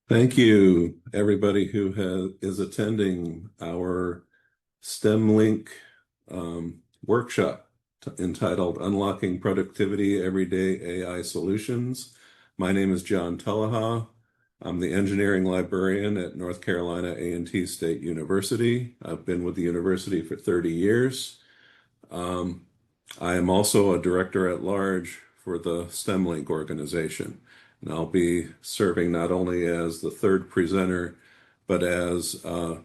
Thank you, everybody who is attending our STEM-LINC workshop entitled Unlocking Productivity Everyday AI Solutions. My name is John Teleha. I'm the engineering librarian at North Carolina A&T State University. I've been with the university for 30 years. I am also a director at large for the STEM-LINC organization. And I'll be serving not only as the third presenter, but as the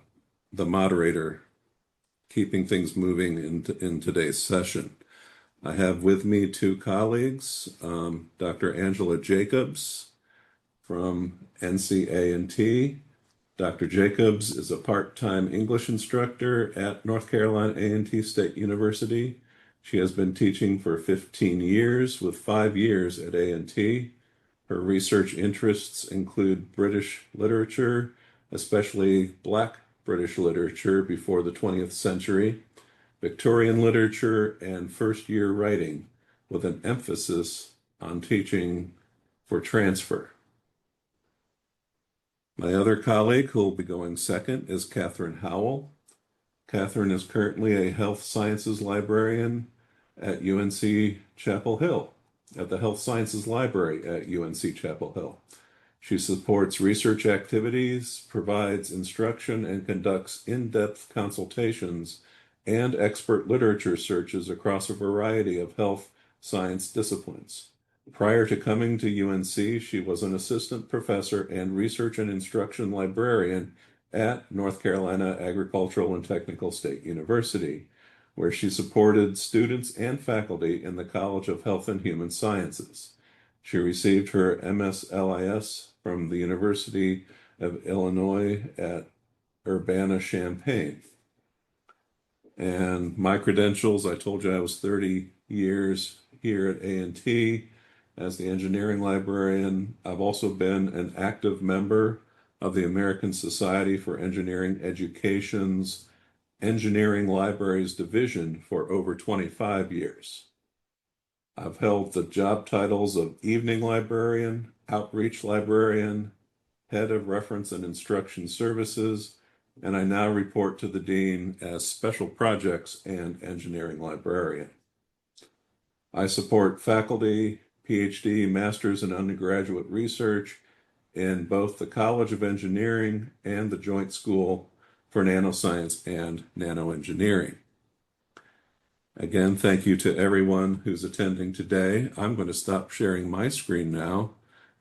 moderator, keeping things moving in today's session. I have with me two colleagues, Dr. Angela Jacobs from NCA&T. Dr. Jacobs is a part-time English instructor at North Carolina A&T State University. She has been teaching for 15 years, with 5 years at A&T. Her research interests include British literature, especially Black British literature before the 20th century, Victorian literature, and first-year writing, with an emphasis on teaching for transfer. My other colleague who will be going second is Katherine Howell. Katherine is currently a health sciences librarian at UNC Chapel Hill, at the Health Sciences Library at UNC Chapel Hill. She supports research activities, provides instruction, and conducts in-depth consultations and expert literature searches across a variety of health science disciplines. Prior to coming to UNC, she was an assistant professor and research and instruction librarian at North Carolina Agricultural and Technical State University, where she supported students and faculty in the College of Health and Human Sciences. She received her MSLIS from the University of Illinois at Urbana-Champaign. And my credentials, I told you I was 30 years here at A&T as the engineering librarian. I've also been an active member of the American Society for Engineering Education's Engineering Libraries Division for over 25 years. I've held the job titles of evening librarian, outreach librarian, head of reference and instruction services, and I now report to the dean as special projects and engineering librarian. I support faculty, PhD, master's, and undergraduate research in both the College of Engineering and the Joint School for Nanoscience and Nanoengineering. Again, thank you to everyone who's attending today. I'm going to stop sharing my screen now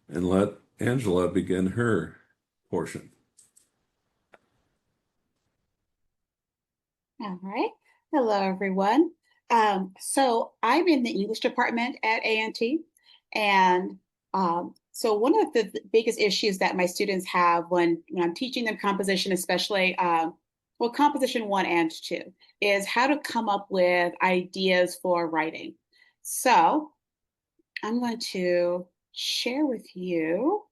and let Angela begin her portion. All right. Hello, everyone. So I'm in the English department at A&T, and so one of the biggest issues that my students have when I'm teaching them composition, especially well, composition 1 and 2, is how to come up with ideas for writing. So I'm going to share with you.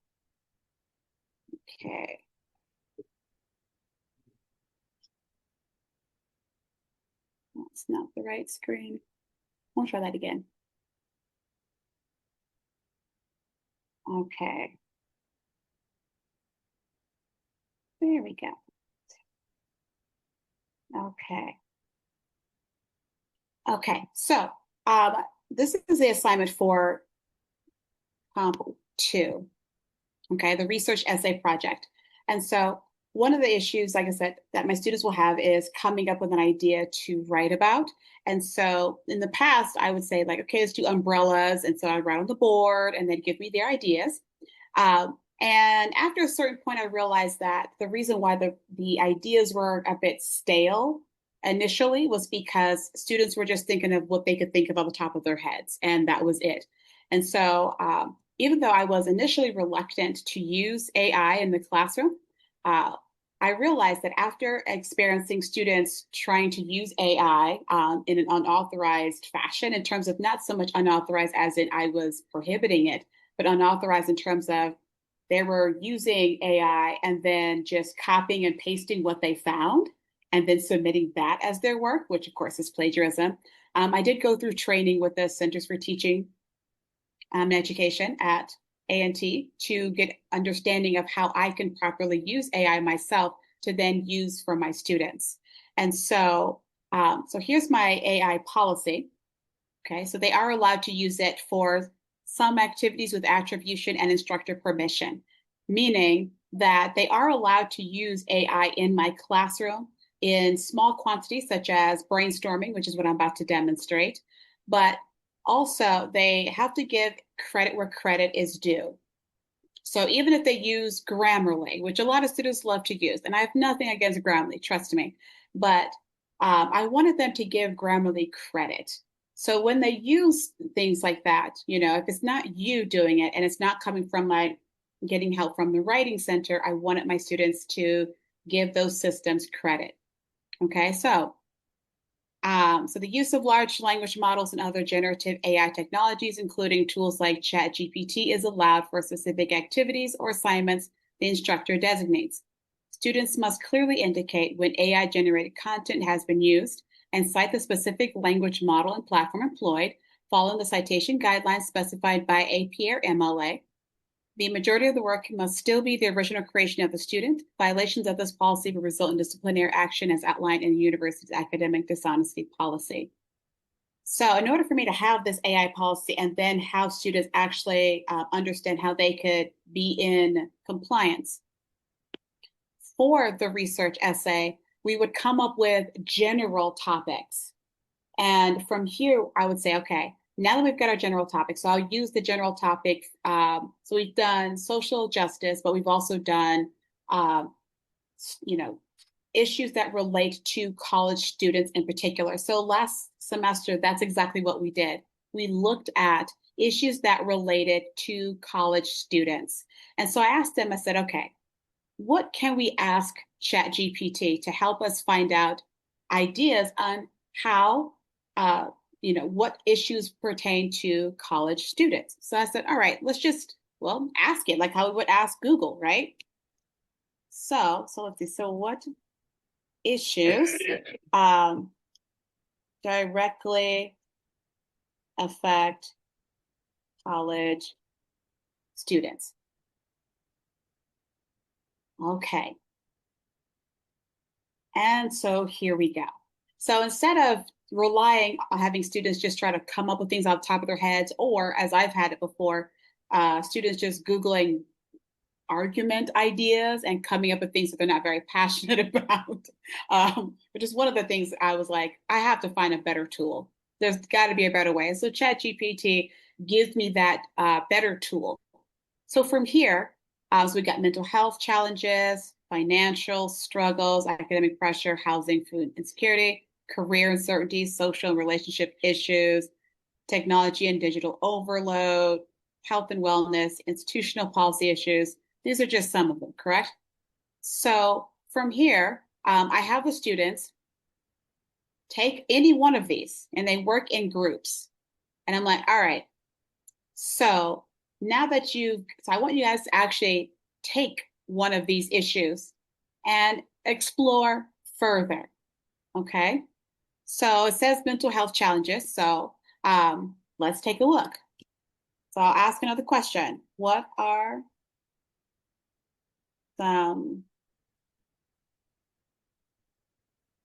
Okay. That's not the right screen. I'll try that again. Okay. There we go. Okay. Okay, so this is the assignment for Comp 2, okay, the research essay project. And so one of the issues, like I said, that my students will have is coming up with an idea to write about. And so in the past, I would say like, okay, let's do umbrellas. And so I'd write on the board and they'd give me their ideas. And after a certain point, I realized that the reason why the ideas were a bit stale initially was because students were just thinking of what they could think of on the top of their heads, and that was it. And so even though I was initially reluctant to use AI in the classroom, I realized that after experiencing students trying to use AI in an unauthorized fashion, in terms of not so much unauthorized as in I was prohibiting it, but unauthorized in terms of they were using AI and then just copying and pasting what they found and then submitting that as their work, which of course is plagiarism. I did go through training with the Centers for Teaching and Education at A&T to get understanding of how I can properly use AI myself to then use for my students. And so, so here's my AI policy. Okay, so they are allowed to use it for some activities with attribution and instructor permission, meaning that they are allowed to use AI in my classroom in small quantities, such as brainstorming, which is what I'm about to demonstrate. But also, they have to give credit where credit is due. So even if they use Grammarly, which a lot of students love to use, and I have nothing against Grammarly, trust me, but I wanted them to give Grammarly credit. So when they use things like that, you know, if it's not you doing it and it's not coming from my getting help from the writing center, I wanted my students to give those systems credit. Okay, so the use of large language models and other generative AI technologies, including tools like ChatGPT, is allowed for specific activities or assignments the instructor designates. Students must clearly indicate when AI-generated content has been used and cite the specific language model and platform employed, following the citation guidelines specified by APA or MLA. The majority of the work must still be the original creation of the student. Violations of this policy will result in disciplinary action as outlined in the university's academic dishonesty policy. So in order for me to have this AI policy and then have students actually understand how they could be in compliance, for the research essay, we would come up with general topics. And from here, I would say, okay, now that we've got our general topics, so I'll use the general topic. So we've done social justice, but we've also done, you know, issues that relate to college students in particular. So last semester, that's exactly what we did. We looked at issues that related to college students. And so I asked them, I said, okay, what can we ask ChatGPT to help us find out ideas on how, you know, what issues pertain to college students? So I said, all right, let's just, well, ask it like how we would ask Google, right? So let's see. So what issues directly affect college students? Okay. And so here we go. So instead of relying on having students just try to come up with things off the top of their heads, or as I've had it before, students just Googling argument ideas and coming up with things that they're not very passionate about, which is one of the things I was like, I have to find a better tool. There's got to be a better way. And so ChatGPT gives me that better tool. So from here, so we've got mental health challenges, financial struggles, academic pressure, housing, food insecurity, career uncertainties, social and relationship issues, technology and digital overload, health and wellness, institutional policy issues. These are just some of them, correct? So from here, I have the students take any one of these and they work in groups. And I'm like, all right, so now that so I want you guys to actually take one of these issues and explore further. Okay. So it says mental health challenges. So let's take a look. So I'll ask another question. What are some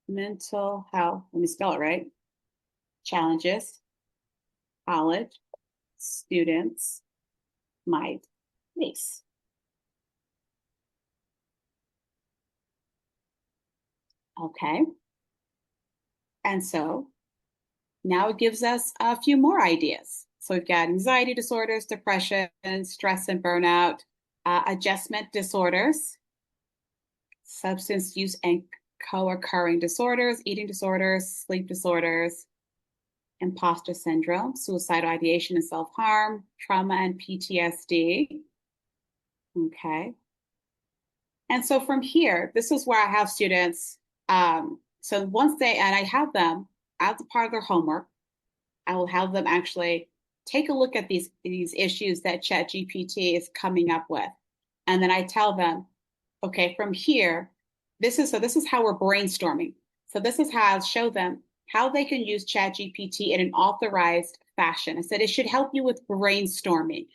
mental health, let me spell it right, challenges college students might face? Okay. And so now it gives us a few more ideas. So we've got anxiety disorders, depression, stress and burnout, adjustment disorders, substance use and co-occurring disorders, eating disorders, sleep disorders, imposter syndrome, suicidal ideation and self-harm, trauma and PTSD. Okay. And so from here, this is where I have students. So once and I have them as a part of their homework, I will have them actually take a look at these issues that ChatGPT is coming up with. And then I tell them, okay, from here, this is how we're brainstorming. So this is how I'll show them how they can use ChatGPT in an authorized fashion. I said it should help you with brainstorming,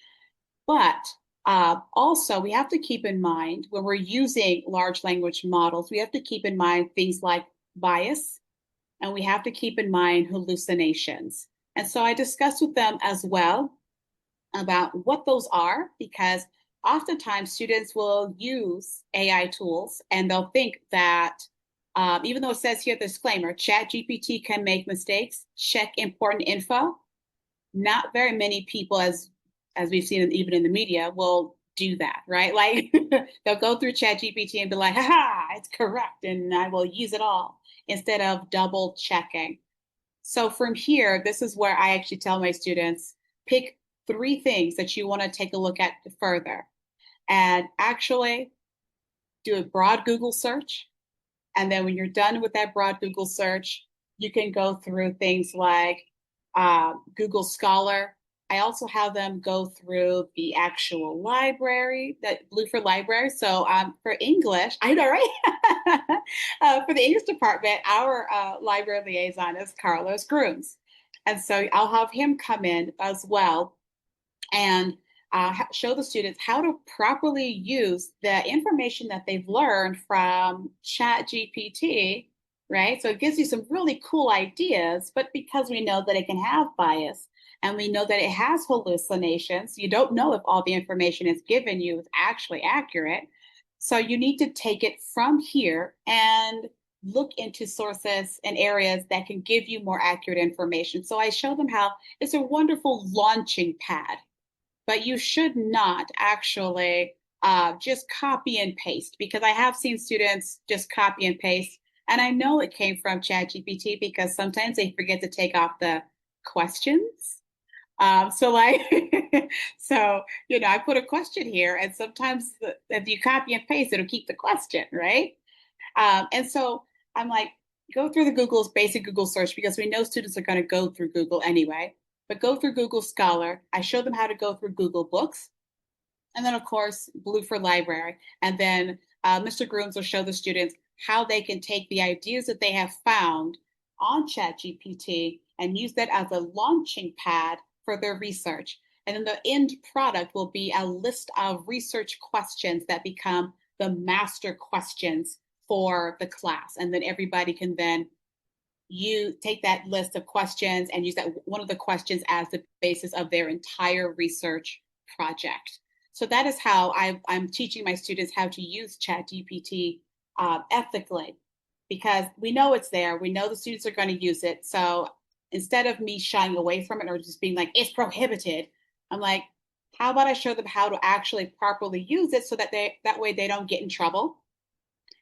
but Also, we have to keep in mind when we're using large language models, we have to keep in mind things like bias, and we have to keep in mind hallucinations. And so I discussed with them as well about what those are, because oftentimes students will use AI tools and they'll think that even though it says here, disclaimer, ChatGPT can make mistakes, check important info. Not very many people, as we've seen even in the media, will do that, right? Like they'll go through ChatGPT and be like, haha, it's correct, and I will use it all instead of double checking. So from here, this is where I actually tell my students, pick three things that you want to take a look at further. And actually do a broad Google search. And then when you're done with that broad Google search, you can go through things like Google Scholar. I also have them go through the actual library, that Blue for Library. So for English, I know, right? For the English department, our library liaison is Carlos Grooms. And so I'll have him come in as well and show the students how to properly use the information that they've learned from Chat GPT, right? So it gives you some really cool ideas, but because we know that it can have bias and we know that it has hallucinations, you don't know if all the information it's given you is actually accurate. So you need to take it from here and look into sources and areas that can give you more accurate information. So I show them how it's a wonderful launching pad, but you should not actually just copy and paste, because I have seen students just copy and paste. And I know it came from ChatGPT because sometimes they forget to take off the questions. So like, so, I put a question here and sometimes if you copy and paste, it'll keep the question, right? And so I'm like, go through the Google's basic Google search, because we know students are going to go through Google anyway, but go through Google Scholar. I show them how to go through Google Books. And then, of course, Blue for Library. And then Mr. Grooms will show the students how they can take the ideas that they have found on ChatGPT and use that as a launching pad for their research. And then the end product will be a list of research questions that become the master questions for the class. And then everybody can then you take that list of questions and use that one of the questions as the basis of their entire research project. So that is how I'm teaching my students how to use ChatGPT ethically, because we know it's there. We know the students are going to use it. So instead of me shying away from it or just being like, it's prohibited, I'm like, how about I show them how to actually properly use it so that that way they don't get in trouble.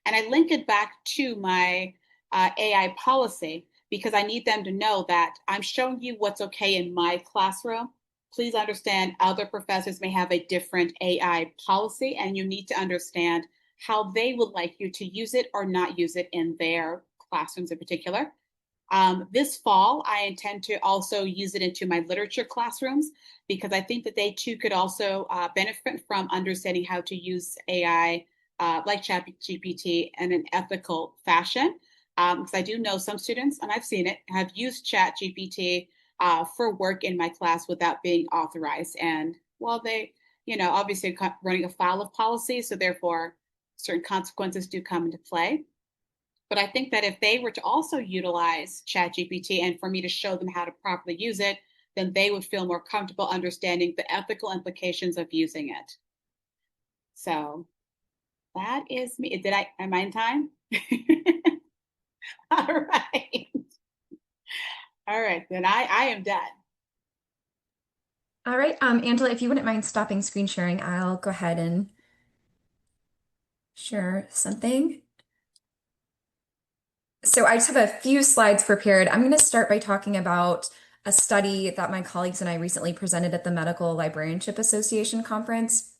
And I link it back to my AI policy, because I need them to know that I'm showing you what's okay in my classroom. Please understand other professors may have a different AI policy, and you need to understand how they would like you to use it or not use it in their classrooms in particular. This fall, I intend to also use it into my literature classrooms, because I think that they too could also benefit from understanding how to use AI like ChatGPT in an ethical fashion. Because I do know some students, and I've seen it, have used ChatGPT for work in my class without being authorized. And well, they, obviously running afoul of policy, so therefore certain consequences do come into play. But I think that if they were to also utilize ChatGPT and for me to show them how to properly use it, then they would feel more comfortable understanding the ethical implications of using it. So that is me. Am I in time? All right. All right, then I am done. All right, Angela, if you wouldn't mind stopping screen sharing, I'll go ahead and share something. So I just have a few slides prepared. I'm going to start by talking about a study that my colleagues and I recently presented at the Medical Librarianship Association conference.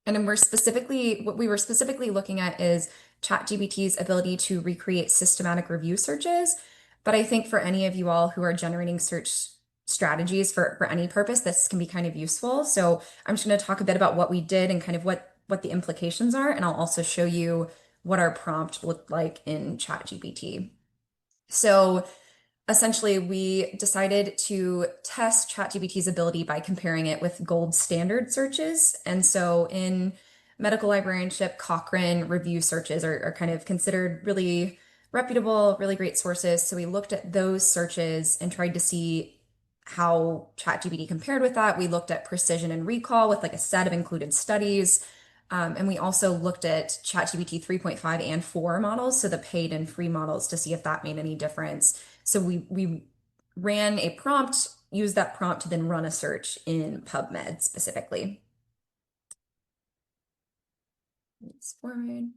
And what we were specifically looking at is ChatGPT's ability to recreate systematic review searches. But I think for any of you all who are generating search strategies for any purpose, this can be kind of useful. So I'm just going to talk a bit about what we did and kind of what the implications are. And I'll also show you what our prompt looked like in ChatGPT. So essentially, we decided to test ChatGPT's ability by comparing it with gold standard searches. And so in medical librarianship, Cochrane review searches are kind of considered really reputable, really great sources. So we looked at those searches and tried to see how ChatGPT compared with that. We looked at precision and recall with like a set of included studies. And we also looked at ChatGPT 3.5 and 4 models, so the paid and free models, to see if that made any difference. So we ran a prompt, used that prompt to then run a search in PubMed specifically. Let's forward.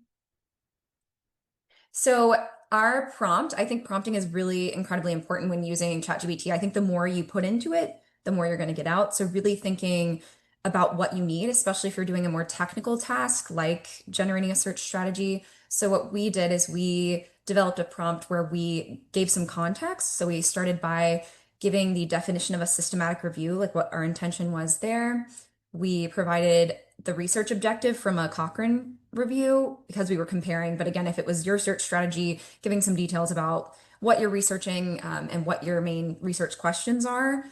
So our prompt, I think prompting is really incredibly important when using ChatGPT. I think the more you put into it, the more you're going to get out. So really thinking about what you need, especially if you're doing a more technical task like generating a search strategy. So what we did is we developed a prompt where we gave some context. So we started by giving the definition of a systematic review, like what our intention was there. We provided the research objective from a Cochrane review because we were comparing. But again, if it was your search strategy, giving some details about what you're researching and what your main research questions are.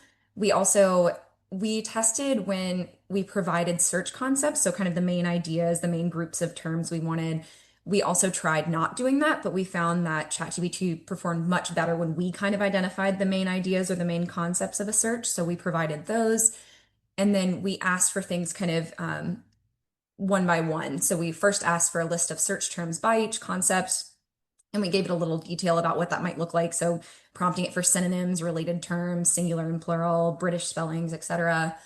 We tested when we provided search concepts, so kind of the main ideas, the main groups of terms we wanted. We also tried not doing that, but we found that ChatGPT performed much better when we kind of identified the main ideas or the main concepts of a search. So we provided those. And then we asked for things kind of one by one. So we first asked for a list of search terms by each concept, and we gave it a little detail about what that might look like. So prompting it for synonyms, related terms, singular and plural, British spellings, etc.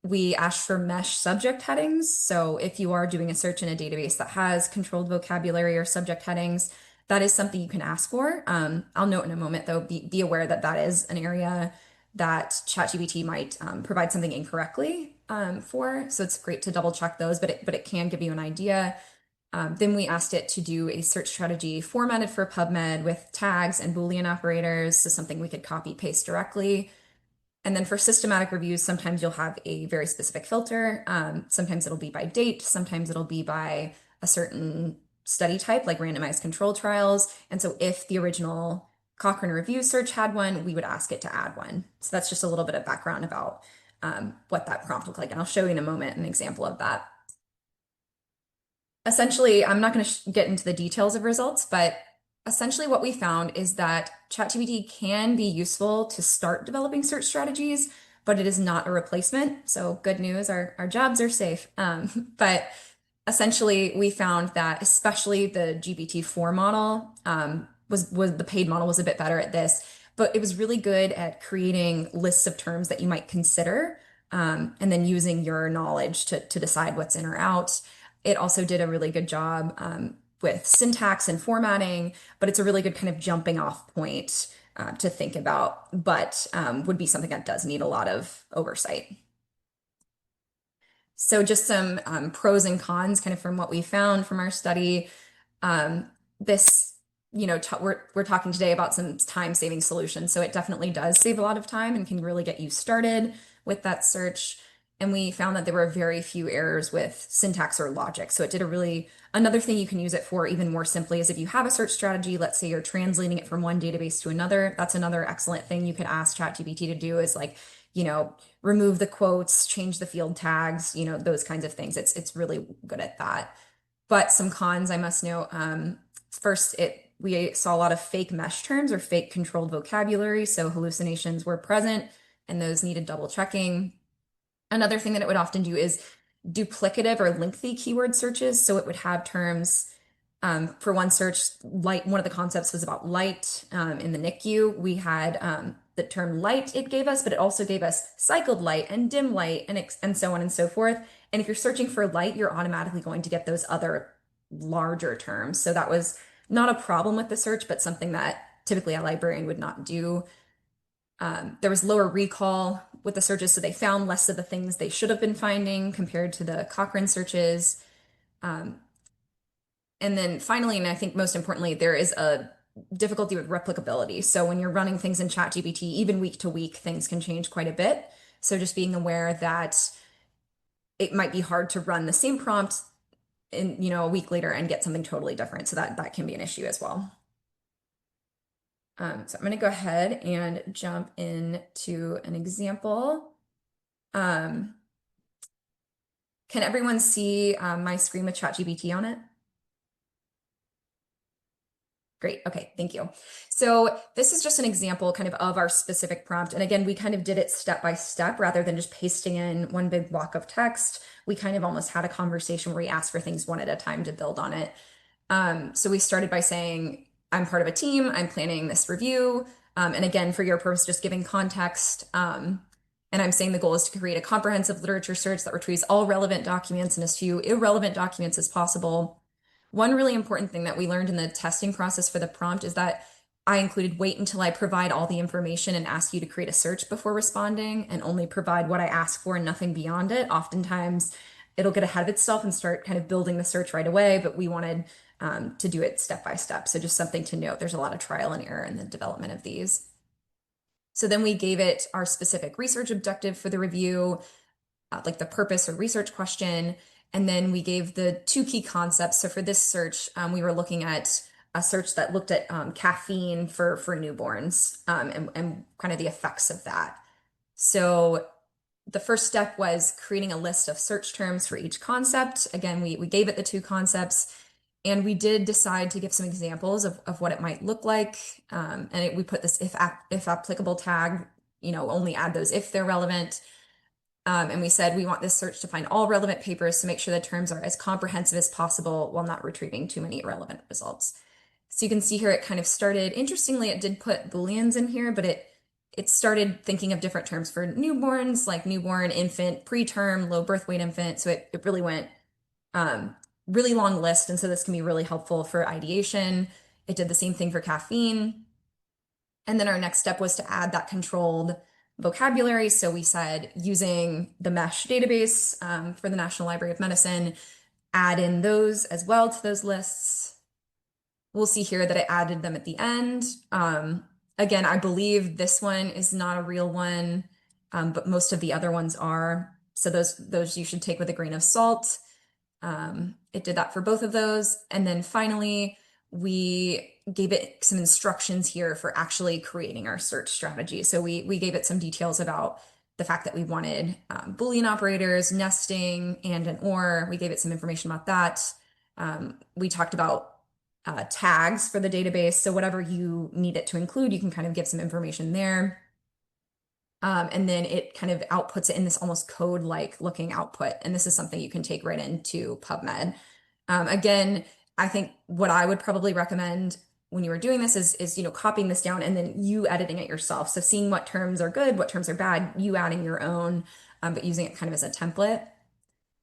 We asked for mesh subject headings. So if you are doing a search in a database that has controlled vocabulary or subject headings, that is something you can ask for. I'll note in a moment, though, be aware that that is an area that ChatGPT might provide something incorrectly for. So it's great to double check those, but it can give you an idea. Then we asked it to do a search strategy formatted for PubMed with tags and Boolean operators, so something we could copy paste directly. And then for systematic reviews, sometimes you'll have a very specific filter. Sometimes it'll be by date, sometimes it'll be by a certain study type, like randomized control trials. And so if the original Cochrane review search had one, we would ask it to add one. So that's just a little bit of background about what that prompt looked like. And I'll show you in a moment an example of that. Essentially, I'm not going to get into the details of results, but essentially what we found is that ChatGPT can be useful to start developing search strategies, but it is not a replacement. So good news, our jobs are safe. But essentially, we found that especially the GPT-4 model was the paid model was a bit better at this, but it was really good at creating lists of terms that you might consider, and then using your knowledge to decide what's in or out. It also did a really good job with syntax and formatting, but it's a really good kind of jumping off point to think about, but would be something that does need a lot of oversight. So just some pros and cons kind of from what we found from our study. This, we're talking today about some time-saving solutions. So it definitely does save a lot of time and can really get you started with that search. And we found that there were very few errors with syntax or logic. So it did another thing you can use it for even more simply is if you have a search strategy, let's say you're translating it from one database to another, that's another excellent thing you could ask ChatGPT to do is like, remove the quotes, change the field tags, those kinds of things. It's really good at that. But some cons I must note. First, we saw a lot of fake mesh terms or fake controlled vocabulary. So hallucinations were present and those needed double checking. Another thing that it would often do is duplicative or lengthy keyword searches. So it would have terms for one search, light, one of the concepts was about light in the NICU. We had the term light it gave us, but it also gave us cycled light and dim light and so on and so forth. And if you're searching for light, you're automatically going to get those other larger terms. So that was not a problem with the search, but something that typically a librarian would not do. There was lower recall with the searches, so they found less of the things they should have been finding compared to the Cochrane searches. And then finally, and I think most importantly, there is a difficulty with replicability. So when you're running things in ChatGPT, even week to week, things can change quite a bit. So just being aware that it might be hard to run the same prompt in, a week later and get something totally different. So that can be an issue as well. So I'm going to go ahead and jump into an example. Can everyone see my screen with ChatGPT on it? Great. Okay. Thank you. So this is just an example kind of our specific prompt. And again, we kind of did it step by step rather than just pasting in one big block of text. We kind of almost had a conversation where we asked for things one at a time to build on it. So we started by saying, I'm part of a team, I'm planning this review. And again, for your purpose, just giving context. And I'm saying the goal is to create a comprehensive literature search that retrieves all relevant documents and as few irrelevant documents as possible. One really important thing that we learned in the testing process for the prompt is that I included wait until I provide all the information and ask you to create a search before responding and only provide what I ask for and nothing beyond it. Oftentimes, it'll get ahead of itself and start kind of building the search right away, but we wanted to do it step by step. So just something to note, there's a lot of trial and error in the development of these. So then we gave it our specific research objective for the review, like the purpose or research question. And then we gave the two key concepts. So for this search, we were looking at a search that looked at caffeine for newborns and kind of the effects of that. So the first step was creating a list of search terms for each concept. Again, we gave it the two concepts. And we did decide to give some examples of what it might look like. We put this if applicable tag, only add those if they're relevant. And we said we want this search to find all relevant papers to make sure the terms are as comprehensive as possible while not retrieving too many irrelevant results. So you can see here it kind of started, interestingly, it did put Booleans in here, but it started thinking of different terms for newborns, like newborn, infant, preterm, low birth weight infant. So it really went really long list. And so this can be really helpful for ideation. It did the same thing for caffeine. And then our next step was to add that controlled vocabulary. So we said using the MESH database for the National Library of Medicine, add in those as well to those lists. We'll see here that I added them at the end. Again, I believe this one is not a real one, but most of the other ones are. So those you should take with a grain of salt. It did that for both of those. And then finally, we gave it some instructions here for actually creating our search strategy. So we gave it some details about the fact that we wanted Boolean operators, nesting, and an or. We gave it some information about that. We talked about tags for the database. So whatever you need it to include, you can kind of give some information there. And then it kind of outputs it in this almost code-like looking output. And this is something you can take right into PubMed. Again, I think what I would probably recommend when you were doing this is copying this down and then you editing it yourself. So seeing what terms are good, what terms are bad, you adding your own, but using it kind of as a template.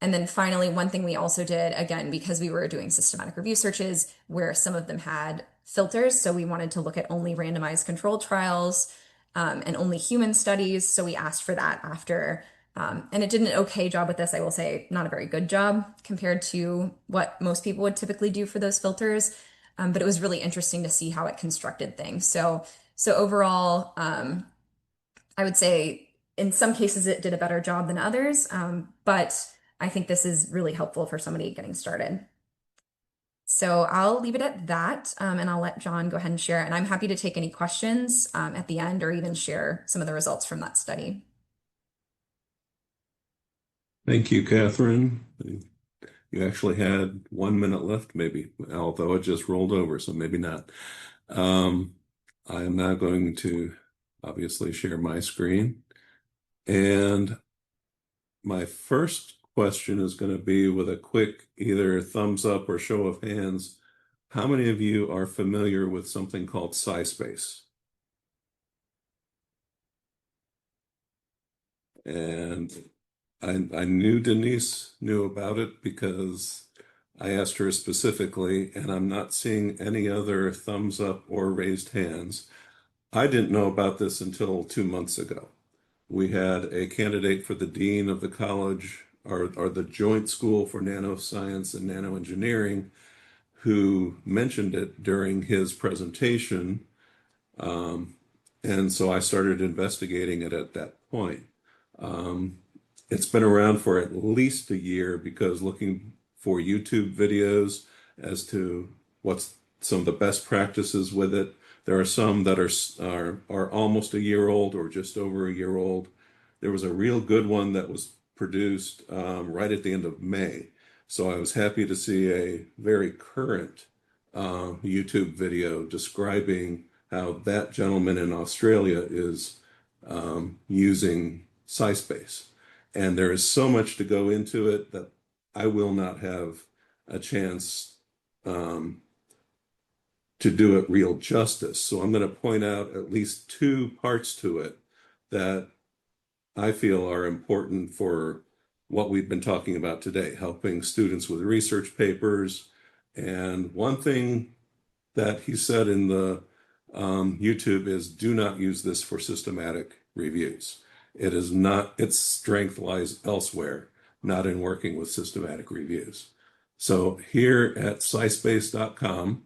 And then finally, one thing we also did, again, because we were doing systematic review searches where some of them had filters. So we wanted to look at only randomized controlled trials and only human studies. So we asked for that after. And it did an okay job with this. I will say not a very good job compared to what most people would typically do for those filters. But it was really interesting to see how it constructed things. So overall, I would say in some cases it did a better job than others. But I think this is really helpful for somebody getting started. So I'll leave it at that, and I'll let John go ahead and share. And I'm happy to take any questions at the end or even share some of the results from that study. Thank you, Catherine. You actually had 1 minute left, maybe, although it just rolled over, so maybe not. I am now going to obviously share my screen. And my first question is going to be with a quick either thumbs up or show of hands. How many of you are familiar with something called SciSpace? And I knew Denise knew about it because I asked her specifically, and I'm not seeing any other thumbs up or raised hands. I didn't know about this until 2 months ago. We had a candidate for the dean of the college or the joint school for nanoscience and nanoengineering who mentioned it during his presentation. And so I started investigating it at that point. It's been around for at least a year because looking for YouTube videos as to what's some of the best practices with it, There are some that are almost a year old or just over a year old. There was a real good one that was produced right at the end of May. So I was happy to see a very current YouTube video describing how that gentleman in Australia is using SciSpace. And there is so much to go into it that I will not have a chance to do it real justice. So I'm going to point out at least two parts to it that I feel are important for what we've been talking about today, helping students with research papers. And one thing that he said in the YouTube is, do not use this for systematic reviews. It is not, its strength lies elsewhere, not in working with systematic reviews. So here at scispace.com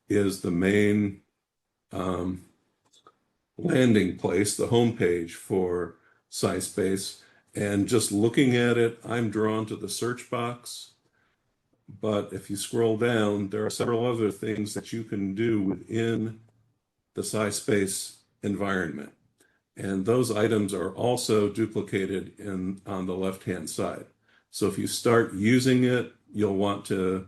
is the main landing place, the homepage for SciSpace. And just looking at it, I'm drawn to the search box. But if you scroll down, there are several other things that you can do within the SciSpace environment. And those items are also duplicated on the left-hand side. So if you start using it, you'll want to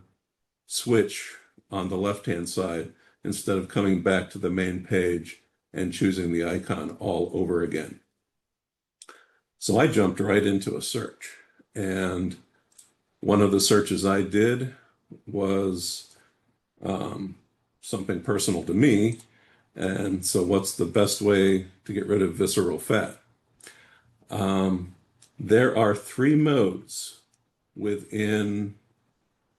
switch on the left-hand side instead of coming back to the main page and choosing the icon all over again. So I jumped right into a search, and one of the searches I did was something personal to me. And so what's the best way to get rid of visceral fat? There are 3 modes within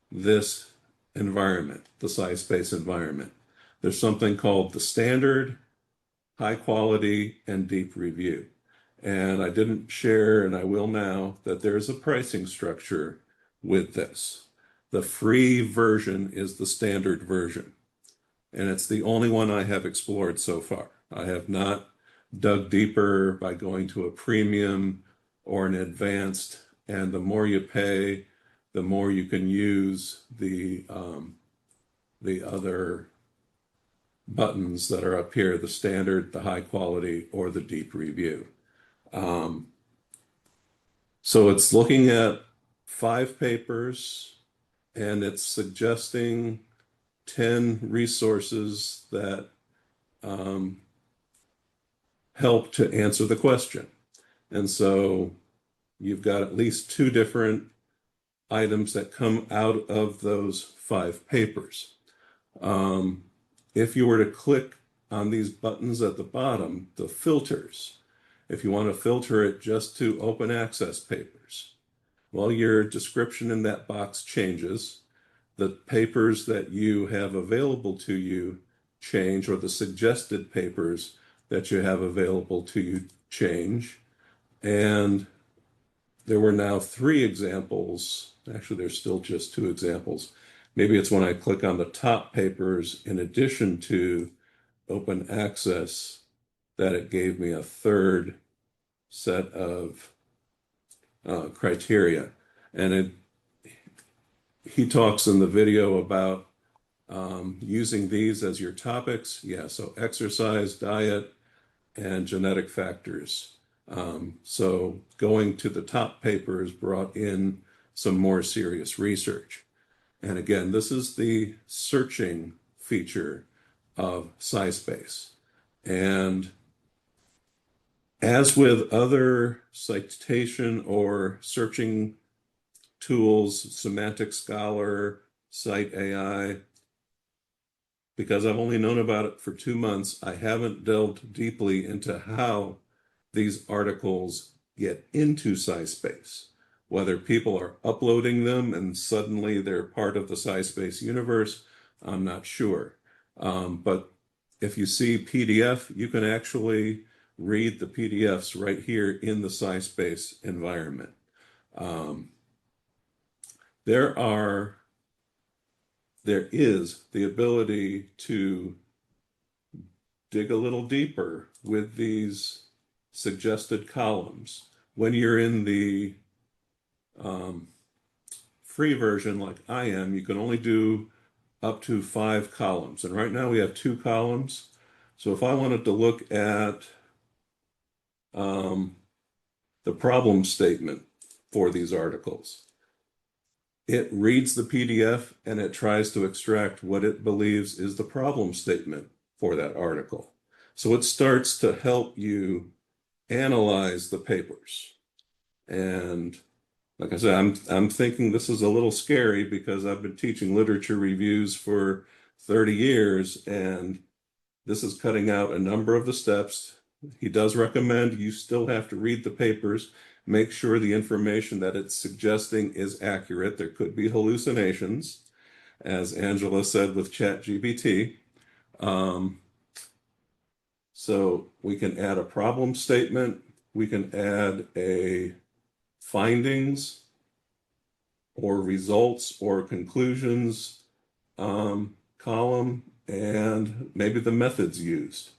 this environment, the SciSpace environment. There's something called the standard, high quality, and deep review. And I didn't share, and I will now, that there's a pricing structure with this. The free version is the standard version, and it's the only one I have explored so far. I have not dug deeper by going to a premium or an advanced, and the more you pay, the more you can use the other buttons that are up here, the standard, the high quality, or the deep review. So it's looking at 5 papers, and it's suggesting 10 resources that help to answer the question. And so you've got at least 2 different items that come out of those 5 papers. If you were to click on these buttons at the bottom, the filters, if you want to filter it just to open access papers, well, your description in that box changes. The papers that you have available to you change, or the suggested papers that you have available to you change. And there were now 3 examples. Actually, there's still just 2 examples. Maybe it's when I click on the top papers in addition to open access that it gave me a 3rd set of criteria. And he talks in the video about using these as your topics. Yeah, so exercise, diet, and genetic factors. So going to the top papers brought in some more serious research. And again, this is the searching feature of SciSpace. And as with other citation or searching tools, Semantic Scholar, Cite AI, because I've only known about it for 2 months, I haven't delved deeply into how these articles get into SciSpace, whether people are uploading them and suddenly they're part of the SciSpace universe, I'm not sure. But if you see PDF, you can actually read the PDFs right here in the SciSpace environment. There is the ability to dig a little deeper with these suggested columns. When you're in the free version like I am, you can only do up to 5 columns. And right now we have 2 columns. So if I wanted to look at the problem statement for these articles, it reads the PDF and it tries to extract what it believes is the problem statement for that article. So it starts to help you analyze the papers. And like I said, I'm thinking this is a little scary because I've been teaching literature reviews for 30 years, and this is cutting out a number of the steps. He does recommend you still have to read the papers, make sure the information that it's suggesting is accurate. There could be hallucinations, as Angela said with ChatGPT. So we can add a problem statement. We can add a findings or results or conclusions column, and maybe the methods used.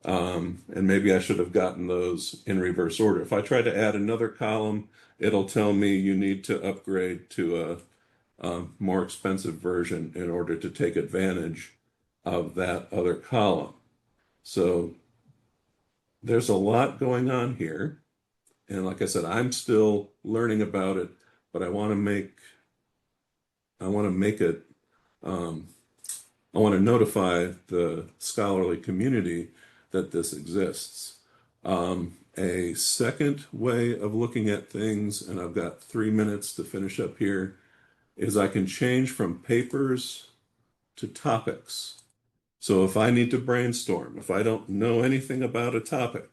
And maybe I should have gotten those in reverse order. If I try to add another column, it'll tell me you need to upgrade to a more expensive version in order to take advantage of that other column. So there's a lot going on here. And like I said, I'm still learning about it, but I want to make it, I want to notify the scholarly community that this exists. A second way of looking at things, and I've got 3 minutes to finish up here, is I can change from papers to topics. So if I need to brainstorm, if I don't know anything about a topic,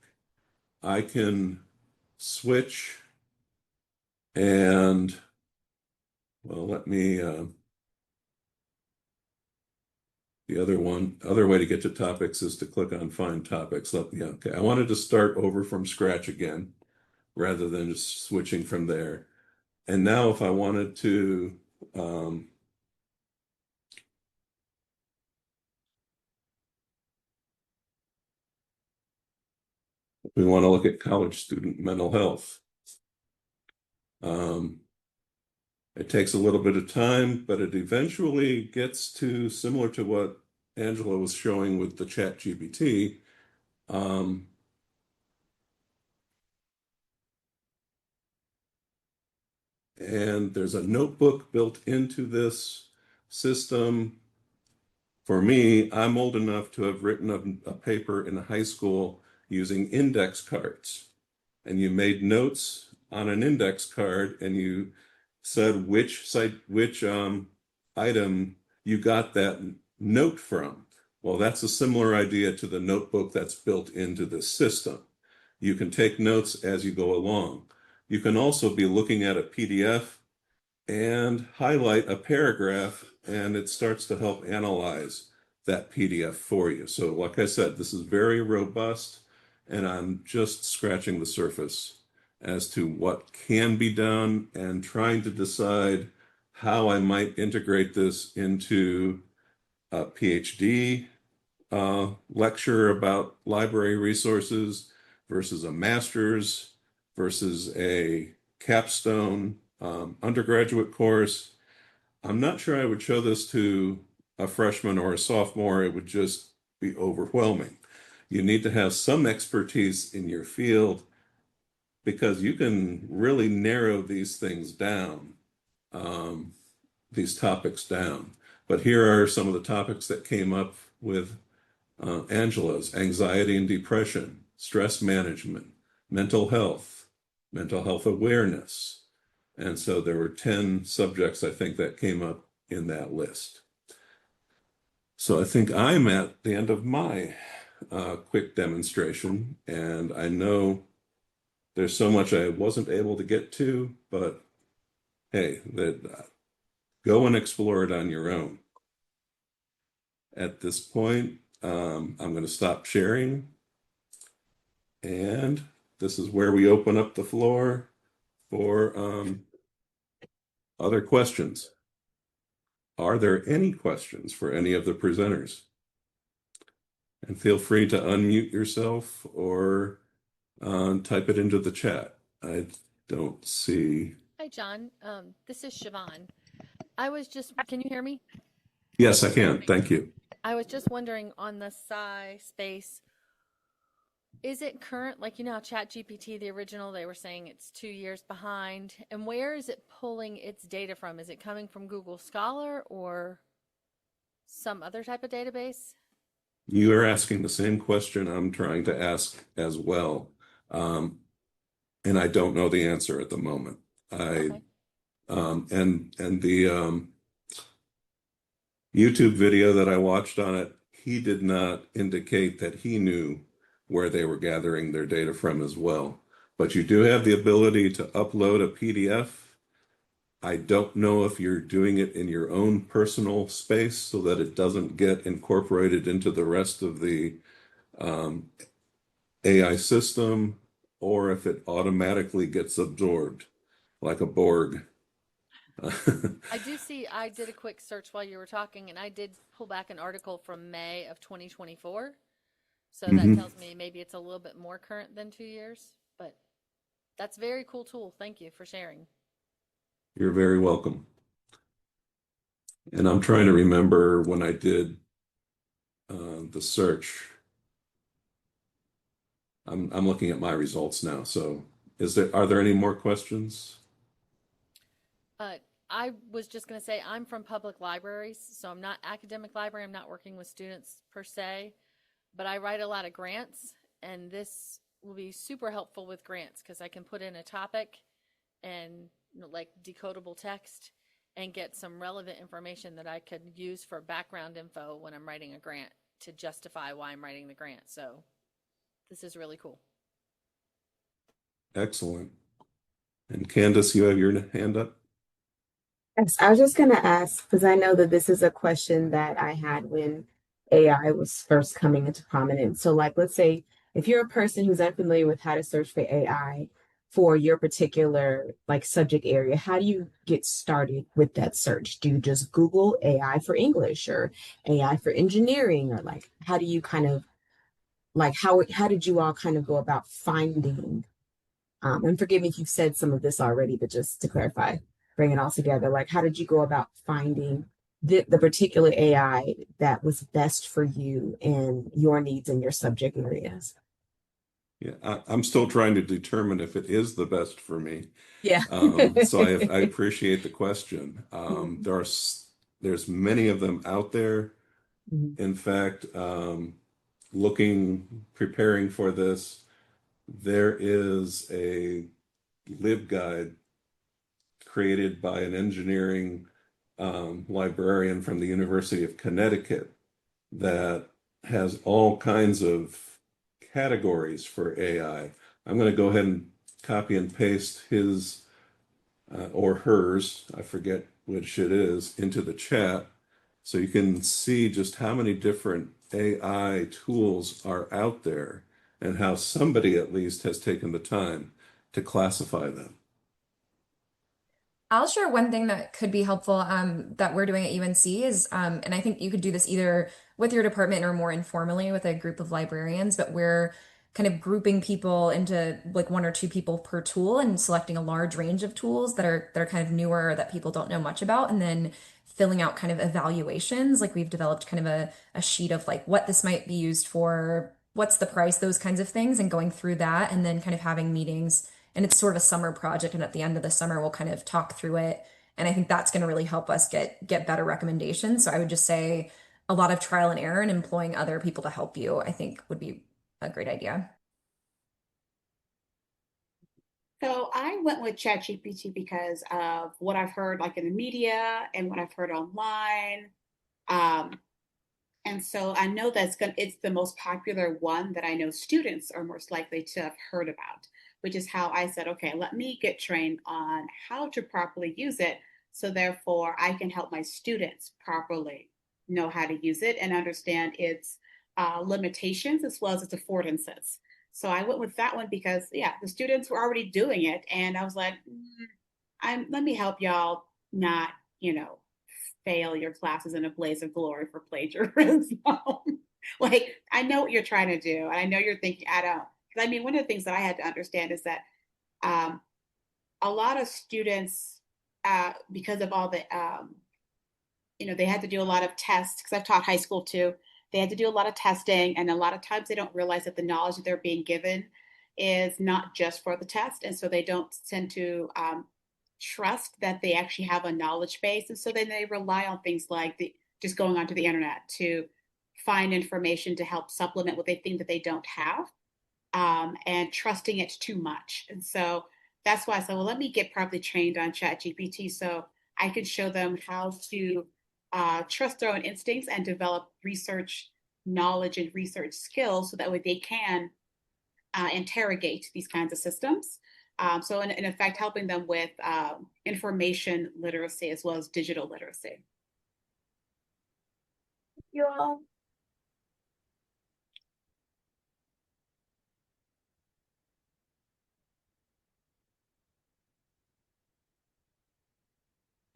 I can switch and, well, let me, the other way to get to topics is to click on Find Topics. Okay, I wanted to start over from scratch again, rather than just switching from there. And now if I wanted to, we want to look at college student mental health. It takes a little bit of time, but it eventually gets to similar to what Angela was showing with the ChatGPT. And there's a notebook built into this system. For me, I'm old enough to have written a paper in high school using index cards. And you made notes on an index card and you said which item you got that note from. Well, that's a similar idea to the notebook that's built into this system. You can take notes as you go along. You can also be looking at a PDF and highlight a paragraph, and it starts to help analyze that PDF for you. So like I said, this is very robust, and I'm just scratching the surface as to what can be done and trying to decide how I might integrate this into a PhD lecture about library resources versus a master's versus a capstone undergraduate course. I'm not sure I would show this to a freshman or a sophomore. It would just be overwhelming. You need to have some expertise in your field because you can really narrow these things down, these topics down. But here are some of the topics that came up with Angela's: anxiety and depression, stress management, mental health awareness. And so there were 10 subjects, I think, that came up in that list. So I think I'm at the end of my quick demonstration, and I know there's so much I wasn't able to get to, but hey, go and explore it on your own. At this point, I'm going to stop sharing, and this is where we open up the floor for other questions. Are there any questions for any of the presenters? And feel free to unmute yourself or type it into the chat. I don't see. Hi, John. This is Siobhan. Can you hear me? Yes, I can. Thank you. I was just wondering on the Sci space, is it current? Like, you know, how ChatGPT, the original, they were saying it's 2 years behind. And where is it pulling its data from? Is it coming from Google Scholar or some other type of database? You are asking the same question I'm trying to ask as well. Um, and I don't know the answer at the moment. Okay. And the YouTube video that I watched on it, he did not indicate that he knew where they were gathering their data from as well. But you do have the ability to upload a PDF. I don't know if you're doing it in your own personal space so that it doesn't get incorporated into the rest of the um, AI system, or if it automatically gets absorbed like a Borg. I do see, I did a quick search while you were talking, and I did pull back an article from May of 2024. So that Mhm. tells me maybe it's a little bit more current than 2 years, but that's a very cool tool. Thank you for sharing. You're very welcome. And I'm trying to remember when I did the search. I'm looking at my results now. So are there any more questions? Uh, I was just going to say I'm from public libraries, so I'm not academic library. I'm not working with students per se, but I write a lot of grants, and this will be super helpful with grants because I can put in a topic and like decodable text and get some relevant information that I could use for background info when I'm writing a grant to justify why I'm writing the grant. So this is really cool. Excellent. And Candace, you have your hand up? Yes, I was just going to ask because I know that this is a question that I had when AI was first coming into prominence. So, like, let's say if you're a person who's unfamiliar with how to search for AI for your particular like subject area, how do you get started with that search? Do you just Google AI for English or AI for engineering, or like how do you kind of like how did you all kind of go about finding and forgive me if you've said some of this already, but just to clarify, bring it all together. Like, how did you go about finding the particular AI that was best for you and your needs and your subject areas? Yeah, I'm still trying to determine if it is the best for me. Yeah. So I appreciate the question. There's many of them out there. Mhm. In fact, preparing for this, there is a LibGuide created by an engineering librarian from the University of Connecticut that has all kinds of categories for AI. I'm going to go ahead and copy and paste his or hers, I forget which it is, into the chat so you can see just how many different AI tools are out there and how somebody at least has taken the time to classify them. I'll share one thing that could be helpful that we're doing at UNC is, and I think you could do this either with your department or more informally with a group of librarians, but we're kind of grouping people into like one or two people per tool and selecting a large range of tools that are kind of newer or that people don't know much about, and then filling out kind of evaluations. Like we've developed kind of a sheet of like what this might be used for, what's the price, those kinds of things, and going through that, and then kind of having meetings, and it's sort of a summer project, and at the end of the summer we'll kind of talk through it, and I think that's going to really help us get better recommendations. So I would just say a lot of trial and error and employing other people to help you, I think would be a great idea. So I went with ChatGPT because of what I've heard like in the media and what I've heard online. Um, and so I know it's the most popular one that I know students are most likely to have heard about, which is how I said, okay, let me get trained on how to properly use it. So therefore I can help my students properly know how to use it and understand its limitations as well as its affordances. So I went with that one because yeah, the students were already doing it. And I was like, let me help y'all not, fail your classes in a blaze of glory for plagiarism. Like, I know what you're trying to do, and I know you're thinking, I don't. Because I mean, one of the things that I had to understand is that um, a lot of students, because of all the they had to do a lot of tests because I've taught high school too. They had to do a lot of testing, and a lot of times they don't realize that the knowledge that they're being given is not just for the test. And so they don't tend to trust that they actually have a knowledge base. And so then they rely on things like just going onto the internet to find information to help supplement what they think that they don't have, and trusting it too much. And so that's why I said, well, let me get properly trained on ChatGPT so I can show them how to trust their own instincts and develop research knowledge and research skills so that way they can interrogate these kinds of systems. So in effect, helping them with information literacy as well as digital literacy. You all.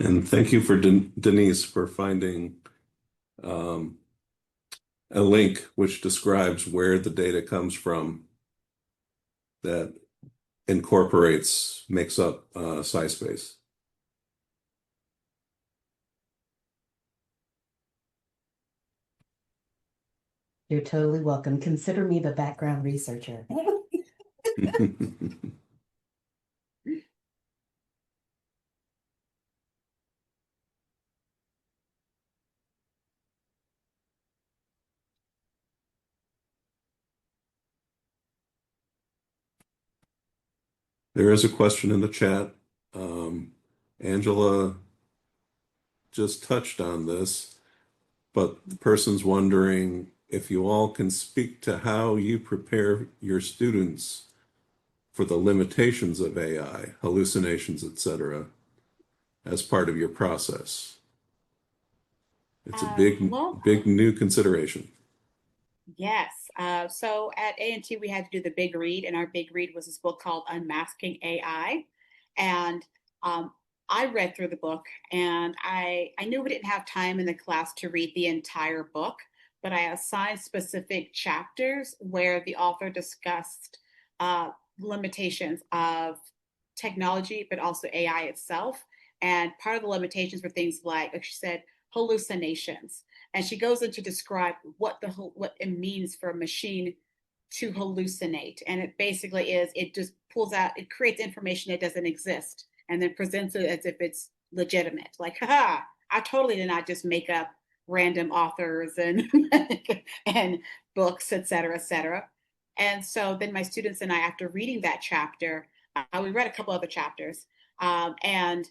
And thank you for Denise for finding a link which describes where the data comes from that makes up SciSpace. You're totally welcome. Consider me the background researcher. There is a question in the chat. Angela just touched on this, but the person's wondering if you all can speak to how you prepare your students for the limitations of AI, hallucinations, etc., as part of your process. It's a big new consideration. Yes. So at A&T, we had to do the big read, and our big read was this book called Unmasking AI. And I read through the book, and I knew we didn't have time in the class to read the entire book, but I assigned specific chapters where the author discussed limitations of technology, but also AI itself. And part of the limitations were things like she said, hallucinations. And she goes into describe what it means for a machine to hallucinate. And it basically is, it just pulls out, it creates information that doesn't exist and then presents it as if it's legitimate. Like, haha, I totally did not just make up random authors and and books, et cetera, et cetera. And so then my students and I, after reading that chapter, we read a couple other chapters. And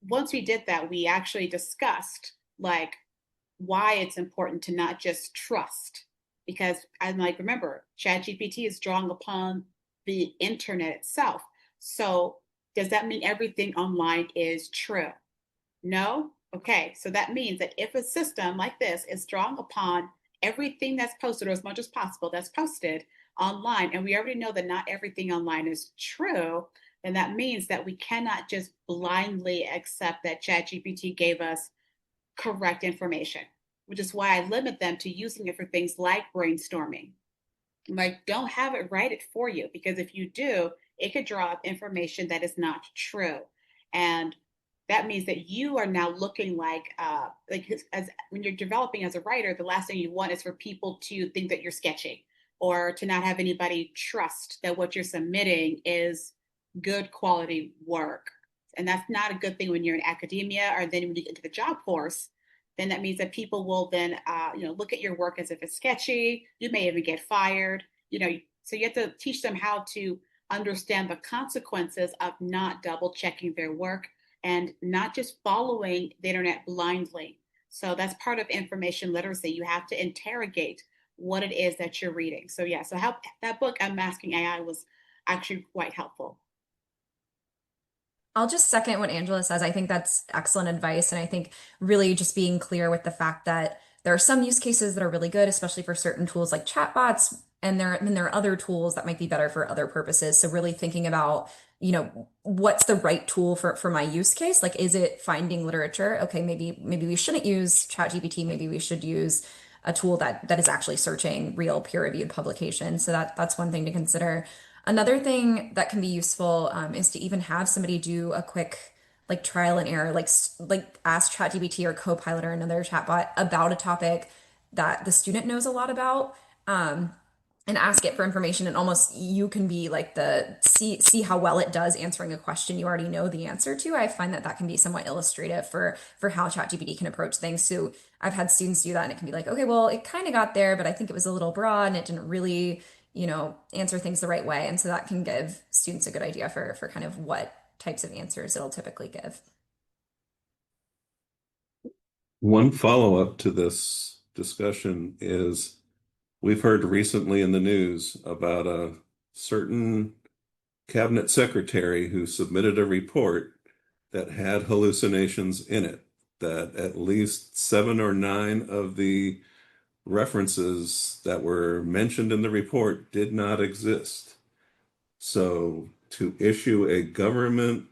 once we did that, we actually discussed like why it's important to not just trust. Because I'm like, remember, ChatGPT is drawing upon the internet itself. So does that mean everything online is true? No? Okay, so that means that if a system like this is drawing upon everything that's posted, or as much as possible that's posted online, and we already know that not everything online is true, then that means that we cannot just blindly accept that ChatGPT gave us correct information, which is why I limit them to using it for things like brainstorming. Like, don't have it write it for you, because if you do, it could draw up information that is not true. And that means that you are now looking like as when you're developing as a writer, the last thing you want is for people to think that you're sketchy, or to not have anybody trust that what you're submitting is good quality work. And that's not a good thing when you're in academia, or then when you get into the job force. Then that means that people will then look at your work as if it's sketchy. You may even get fired. So you have to teach them how to understand the consequences of not double checking their work and not just following the internet blindly. So that's part of information literacy. You have to interrogate what it is that you're reading. So yeah, so how that book, Unmasking AI, was actually quite helpful. I'll just second what Angela says. I think that's excellent advice. And I think really just being clear with the fact that there are some use cases that are really good, especially for certain tools like chatbots. And then there are other tools that might be better for other purposes. So really thinking about, what's the right tool for my use case? Like, is it finding literature? Okay, maybe we shouldn't use ChatGPT. Maybe we should use a tool that is actually searching real peer-reviewed publications. So that's one thing to consider. Another thing that can be useful is to even have somebody do a quick like trial and error, like ask ChatGPT or Copilot or another chatbot about a topic that the student knows a lot about. And ask it for information, and almost you can be like the see how well it does answering a question you already know the answer to. I find that that can be somewhat illustrative for how ChatGPT can approach things. So I've had students do that, and it can be like, okay, well, it kind of got there, but I think it was a little broad and it didn't really, answer things the right way. And so that can give students a good idea for kind of what types of answers it'll typically give. One follow-up to this discussion is we've heard recently in the news about a certain cabinet secretary who submitted a report that had hallucinations in it, that at least 7 or 9 of the references that were mentioned in the report did not exist. So to issue a government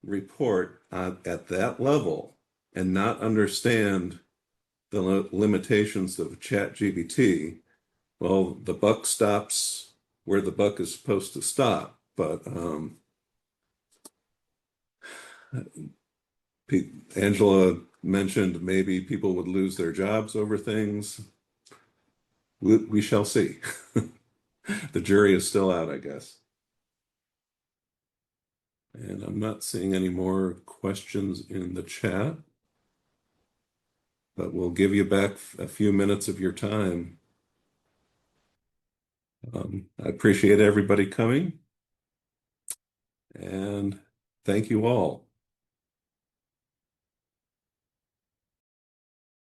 report at that level and not understand the limitations of ChatGPT, well, the buck stops where the buck is supposed to stop. But Angela mentioned maybe people would lose their jobs over things. We shall see. The jury is still out, I guess. And I'm not seeing any more questions in the chat, but we'll give you back a few minutes of your time. I appreciate everybody coming, and thank you all.